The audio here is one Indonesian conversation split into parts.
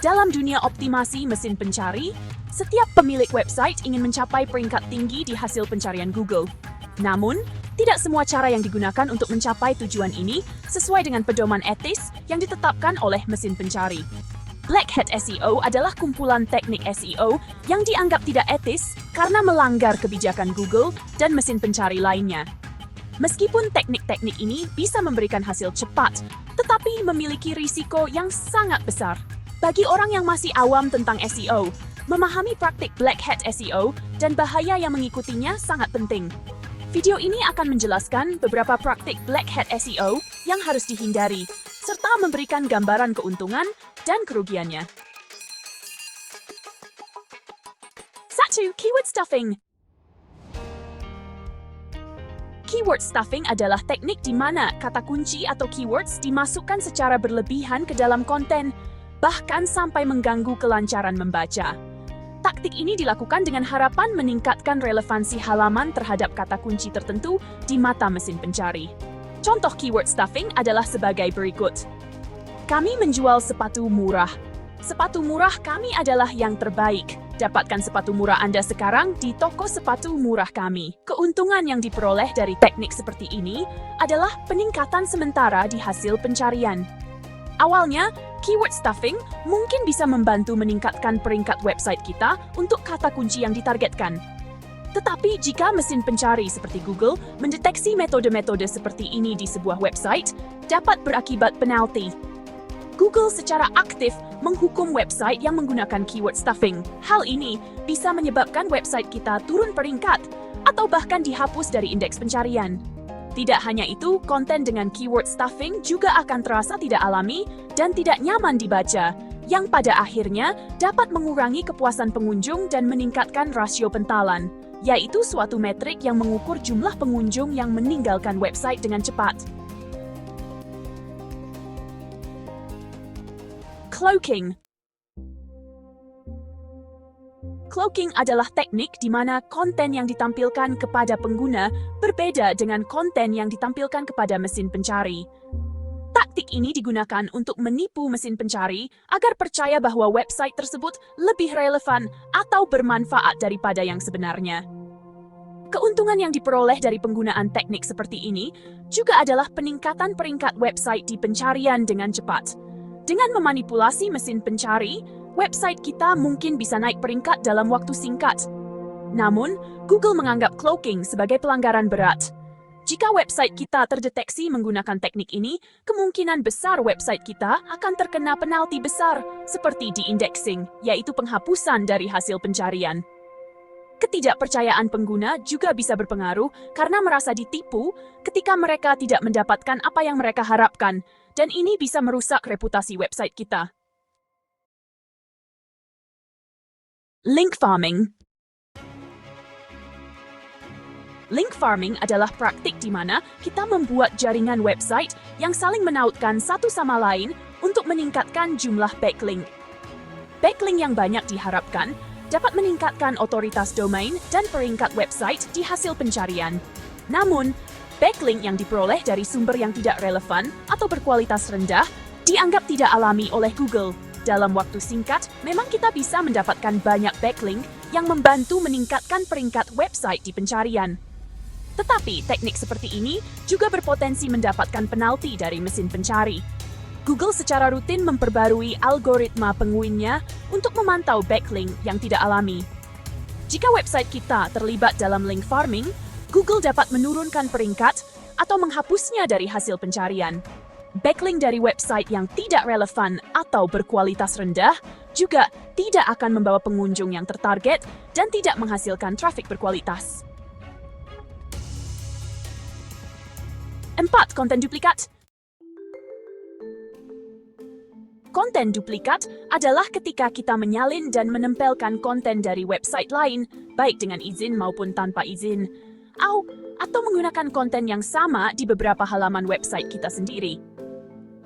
Dalam dunia optimasi mesin pencari, setiap pemilik website ingin mencapai peringkat tinggi di hasil pencarian Google. Namun, tidak semua cara yang digunakan untuk mencapai tujuan ini sesuai dengan pedoman etis yang ditetapkan oleh mesin pencari. Black Hat SEO adalah kumpulan teknik SEO yang dianggap tidak etis karena melanggar kebijakan Google dan mesin pencari lainnya. Meskipun teknik-teknik ini bisa memberikan hasil cepat, tetapi memiliki risiko yang sangat besar. Bagi orang yang masih awam tentang SEO, memahami praktik Black Hat SEO dan bahaya yang mengikutinya sangat penting. Video ini akan menjelaskan beberapa praktik Black Hat SEO yang harus dihindari, serta memberikan gambaran keuntungan dan kerugiannya. 1. Keyword stuffing. Keyword stuffing adalah teknik di mana kata kunci atau keywords dimasukkan secara berlebihan ke dalam konten, bahkan sampai mengganggu kelancaran membaca. Taktik ini dilakukan dengan harapan meningkatkan relevansi halaman terhadap kata kunci tertentu di mata mesin pencari. Contoh keyword stuffing adalah sebagai berikut. Kami menjual sepatu murah. Sepatu murah kami adalah yang terbaik. Dapatkan sepatu murah Anda sekarang di toko sepatu murah kami. Keuntungan yang diperoleh dari teknik seperti ini adalah peningkatan sementara di hasil pencarian. Awalnya, keyword stuffing mungkin bisa membantu meningkatkan peringkat website kita untuk kata kunci yang ditargetkan. Tetapi jika mesin pencari seperti Google mendeteksi metode-metode seperti ini di sebuah website, dapat berakibat penalti. Google secara aktif menghukum website yang menggunakan keyword stuffing. Hal ini bisa menyebabkan website kita turun peringkat atau bahkan dihapus dari indeks pencarian. Tidak hanya itu, konten dengan keyword stuffing juga akan terasa tidak alami dan tidak nyaman dibaca, yang pada akhirnya dapat mengurangi kepuasan pengunjung dan meningkatkan rasio pentalan, yaitu suatu metrik yang mengukur jumlah pengunjung yang meninggalkan website dengan cepat. Cloaking. Cloaking adalah teknik di mana konten yang ditampilkan kepada pengguna berbeda dengan konten yang ditampilkan kepada mesin pencari. Taktik ini digunakan untuk menipu mesin pencari agar percaya bahwa website tersebut lebih relevan atau bermanfaat daripada yang sebenarnya. Keuntungan yang diperoleh dari penggunaan teknik seperti ini juga adalah peningkatan peringkat website di pencarian dengan cepat. Dengan memanipulasi mesin pencari, website kita mungkin bisa naik peringkat dalam waktu singkat. Namun, Google menganggap cloaking sebagai pelanggaran berat. Jika website kita terdeteksi menggunakan teknik ini, kemungkinan besar website kita akan terkena penalti besar, seperti de-indexing, yaitu penghapusan dari hasil pencarian. Ketidakpercayaan pengguna juga bisa berpengaruh karena merasa ditipu ketika mereka tidak mendapatkan apa yang mereka harapkan, dan ini bisa merusak reputasi website kita. Link farming. Link farming adalah praktik di mana kita membuat jaringan website yang saling menautkan satu sama lain untuk meningkatkan jumlah backlink. Backlink yang banyak diharapkan dapat meningkatkan otoritas domain dan peringkat website di hasil pencarian. Namun, backlink yang diperoleh dari sumber yang tidak relevan atau berkualitas rendah dianggap tidak alami oleh Google. Dalam waktu singkat, memang kita bisa mendapatkan banyak backlink yang membantu meningkatkan peringkat website di pencarian. Tetapi teknik seperti ini juga berpotensi mendapatkan penalti dari mesin pencari. Google secara rutin memperbarui algoritma penguinnya untuk memantau backlink yang tidak alami. Jika website kita terlibat dalam link farming, Google dapat menurunkan peringkat atau menghapusnya dari hasil pencarian. Backlink dari website yang tidak relevan atau berkualitas rendah juga tidak akan membawa pengunjung yang tertarget dan tidak menghasilkan traffic berkualitas. 4. Konten duplikat. Konten duplikat adalah ketika kita menyalin dan menempelkan konten dari website lain, baik dengan izin maupun tanpa izin, atau menggunakan konten yang sama di beberapa halaman website kita sendiri.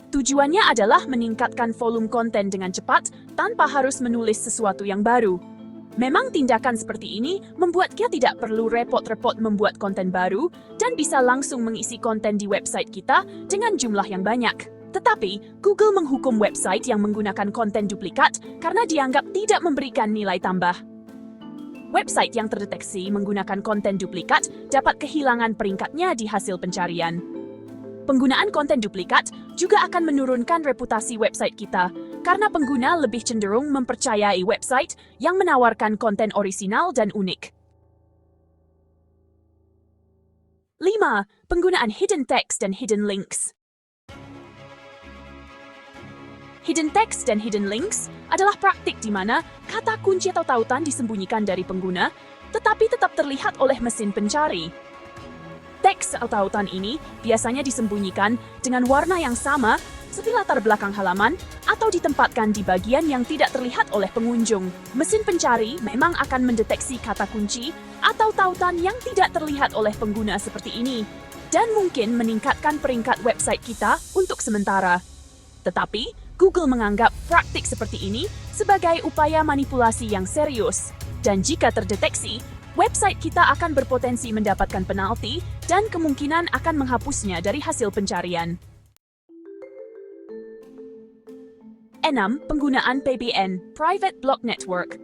Tujuannya adalah meningkatkan volume konten dengan cepat tanpa harus menulis sesuatu yang baru. Memang tindakan seperti ini membuat kita tidak perlu repot-repot membuat konten baru dan bisa langsung mengisi konten di website kita dengan jumlah yang banyak. Tetapi, Google menghukum website yang menggunakan konten duplikat karena dianggap tidak memberikan nilai tambah. Website yang terdeteksi menggunakan konten duplikat dapat kehilangan peringkatnya di hasil pencarian. Penggunaan konten duplikat juga akan menurunkan reputasi website kita karena pengguna lebih cenderung mempercayai website yang menawarkan konten orisinal dan unik. 5. Penggunaan hidden text dan hidden links. Hidden text dan hidden links adalah praktik di mana kata kunci atau tautan disembunyikan dari pengguna, tetapi tetap terlihat oleh mesin pencari. Teks atau tautan ini biasanya disembunyikan dengan warna yang sama seperti latar belakang halaman atau ditempatkan di bagian yang tidak terlihat oleh pengunjung. Mesin pencari memang akan mendeteksi kata kunci atau tautan yang tidak terlihat oleh pengguna seperti ini dan mungkin meningkatkan peringkat website kita untuk sementara. Tetapi, Google menganggap praktik seperti ini sebagai upaya manipulasi yang serius. Dan jika terdeteksi, website kita akan berpotensi mendapatkan penalti dan kemungkinan akan menghapusnya dari hasil pencarian. 6. Penggunaan PBN, Private Block Network.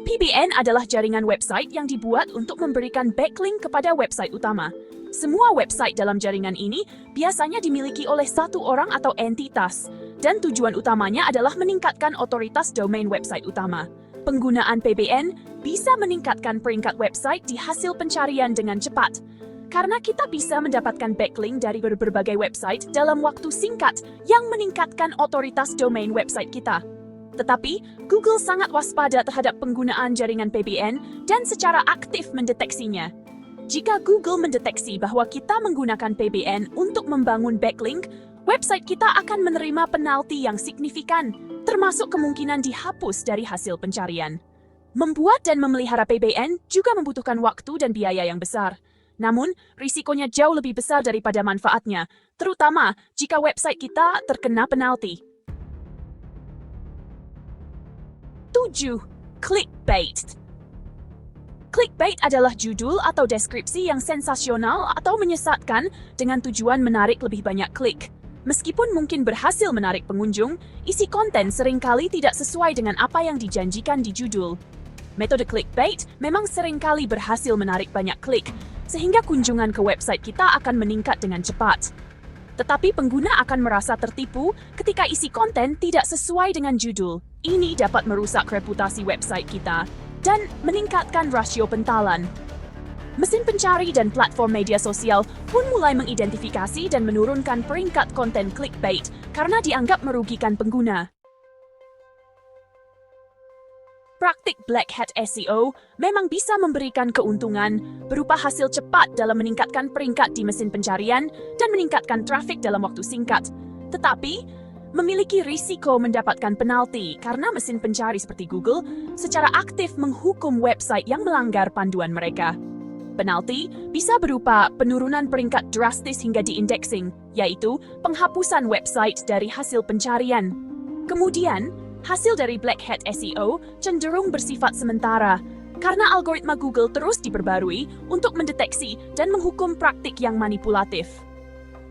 PBN adalah jaringan website yang dibuat untuk memberikan backlink kepada website utama. Semua website dalam jaringan ini biasanya dimiliki oleh satu orang atau entitas, dan tujuan utamanya adalah meningkatkan otoritas domain website utama. Penggunaan PBN bisa meningkatkan peringkat website di hasil pencarian dengan cepat, karena kita bisa mendapatkan backlink dari berbagai website dalam waktu singkat yang meningkatkan otoritas domain website kita. Tetapi, Google sangat waspada terhadap penggunaan jaringan PBN dan secara aktif mendeteksinya. Jika Google mendeteksi bahwa kita menggunakan PBN untuk membangun backlink, website kita akan menerima penalti yang signifikan, termasuk kemungkinan dihapus dari hasil pencarian. Membuat dan memelihara PBN juga membutuhkan waktu dan biaya yang besar. Namun, risikonya jauh lebih besar daripada manfaatnya, terutama jika website kita terkena penalti. 7. Clickbait. Clickbait adalah judul atau deskripsi yang sensasional atau menyesatkan dengan tujuan menarik lebih banyak klik. Meskipun mungkin berhasil menarik pengunjung, isi konten seringkali tidak sesuai dengan apa yang dijanjikan di judul. Metode clickbait memang seringkali berhasil menarik banyak klik, sehingga kunjungan ke website kita akan meningkat dengan cepat. Tetapi pengguna akan merasa tertipu ketika isi konten tidak sesuai dengan judul. Ini dapat merusak reputasi website kita dan meningkatkan rasio pentalan. Mesin pencari dan platform media sosial pun mulai mengidentifikasi dan menurunkan peringkat konten clickbait karena dianggap merugikan pengguna. Praktik Black Hat SEO memang bisa memberikan keuntungan berupa hasil cepat dalam meningkatkan peringkat di mesin pencarian dan meningkatkan trafik dalam waktu singkat. Tetapi, memiliki risiko mendapatkan penalti karena mesin pencari seperti Google secara aktif menghukum website yang melanggar panduan mereka. Penalti bisa berupa penurunan peringkat drastis hingga di-indexing, yaitu penghapusan website dari hasil pencarian. Kemudian, hasil dari Black Hat SEO cenderung bersifat sementara karena algoritma Google terus diperbarui untuk mendeteksi dan menghukum praktik yang manipulatif.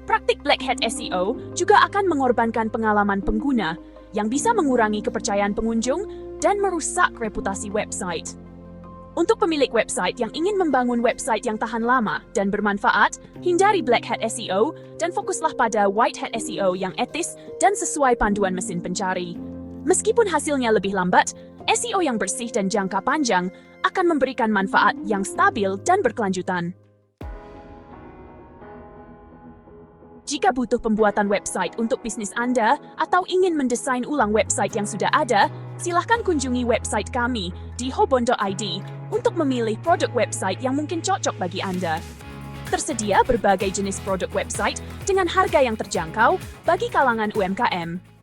Praktik Black Hat SEO juga akan mengorbankan pengalaman pengguna yang bisa mengurangi kepercayaan pengunjung dan merusak reputasi website. Untuk pemilik website yang ingin membangun website yang tahan lama dan bermanfaat, hindari Black Hat SEO dan fokuslah pada White Hat SEO yang etis dan sesuai panduan mesin pencari. Meskipun hasilnya lebih lambat, SEO yang bersih dan jangka panjang akan memberikan manfaat yang stabil dan berkelanjutan. Jika butuh pembuatan website untuk bisnis Anda atau ingin mendesain ulang website yang sudah ada, silakan kunjungi website kami di hobon.id untuk memilih produk website yang mungkin cocok bagi Anda. Tersedia berbagai jenis produk website dengan harga yang terjangkau bagi kalangan UMKM.